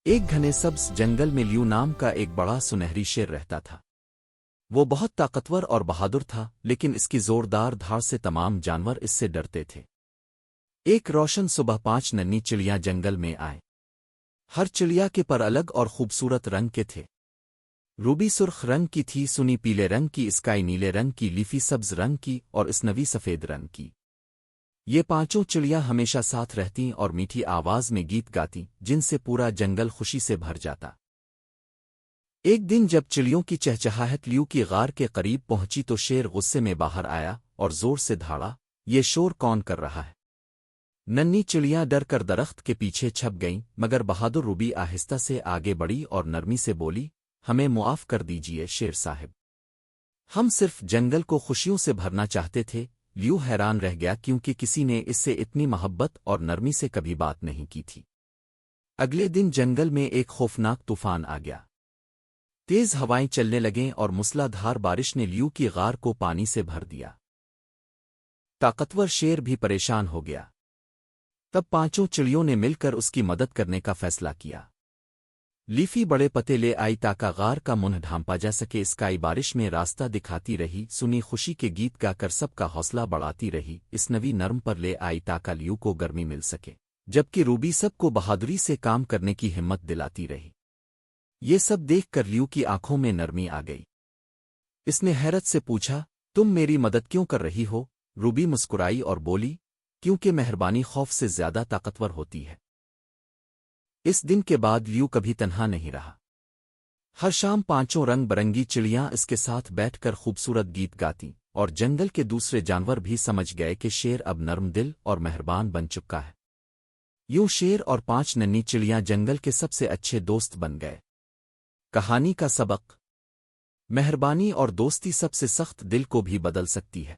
ایک گھنے سبز جنگل میں لیو نام کا ایک بڑا سنہری شیر رہتا تھا۔ وہ بہت طاقتور اور بہادر تھا، لیکن اس کی زوردار دھاڑ سے تمام جانور اس سے ڈرتے تھے۔ ایک روشن صبح 5 ننھی چڑیاں جنگل میں آئیں۔ ہر چڑیا کے پر الگ اور خوبصورت رنگ کے تھے۔ روبی سرخ رنگ کی تھی، سنی پیلے رنگ کی، اسکائی نیلے رنگ کی، لیفی سبز رنگ کی اور اسنوی سفید رنگ کی۔ یہ پانچوں چڑیاں ہمیشہ ساتھ رہتیں اور میٹھی آواز میں گیت گاتیں، جن سے پورا جنگل خوشی سے بھر جاتا۔ ایک دن جب چڑیوں کی چہچہاہٹ لیو کی غار کے قریب پہنچی تو شیر غصے میں باہر آیا اور زور سے دھاڑا، یہ شور کون کر رہا ہے؟ ننھی چڑیاں ڈر کر درخت کے پیچھے چھپ گئیں، مگر بہادر روبی آہستہ سے آگے بڑھی اور نرمی سے بولی، ہمیں معاف کر دیجئے شیر صاحب، ہم صرف جنگل کو خوشیوں سے بھرنا چاہتے تھے۔ لیو حیران رہ گیا کیونکہ کسی نے اس سے اتنی محبت اور نرمی سے کبھی بات نہیں کی تھی۔ اگلے دن جنگل میں ایک خوفناک طوفان آ گیا۔ تیز ہوائیں چلنے لگیں اور موسلا دھار بارش نے لیو کی غار کو پانی سے بھر دیا۔ طاقتور شیر بھی پریشان ہو گیا۔ تب پانچوں چڑیوں نے مل کر اس کی مدد کرنے کا فیصلہ کیا۔ لیفی بڑے پتے لے آئی تاکہ غار کا منہ ڈھانپا جا سکے، اسکائی بارش میں راستہ دکھاتی رہی، سنی خوشی کے گیت گا کر سب کا حوصلہ بڑھاتی رہی، اسنوی نرم پر لے آئی تاکہ لیو کو گرمی مل سکے، جبکہ روبی سب کو بہادری سے کام کرنے کی ہمت دلاتی رہی۔ یہ سب دیکھ کر لیو کی آنکھوں میں نرمی آ گئی۔ اس نے حیرت سے پوچھا، تم میری مدد کیوں کر رہی ہو؟ روبی مسکرائی اور بولی، کیونکہ مہربانی خوف سے زیادہ طاقتور ہوتی ہے۔ اس دن کے بعد لیو کبھی تنہا نہیں رہا۔ ہر شام پانچوں رنگ برنگی چڑیاں اس کے ساتھ بیٹھ کر خوبصورت گیت گاتیں، اور جنگل کے دوسرے جانور بھی سمجھ گئے کہ شیر اب نرم دل اور مہربان بن چکا ہے۔ یوں شیر اور 5 ننھی چڑیاں جنگل کے سب سے اچھے دوست بن گئے۔ کہانی کا سبق: مہربانی اور دوستی سب سے سخت دل کو بھی بدل سکتی ہے۔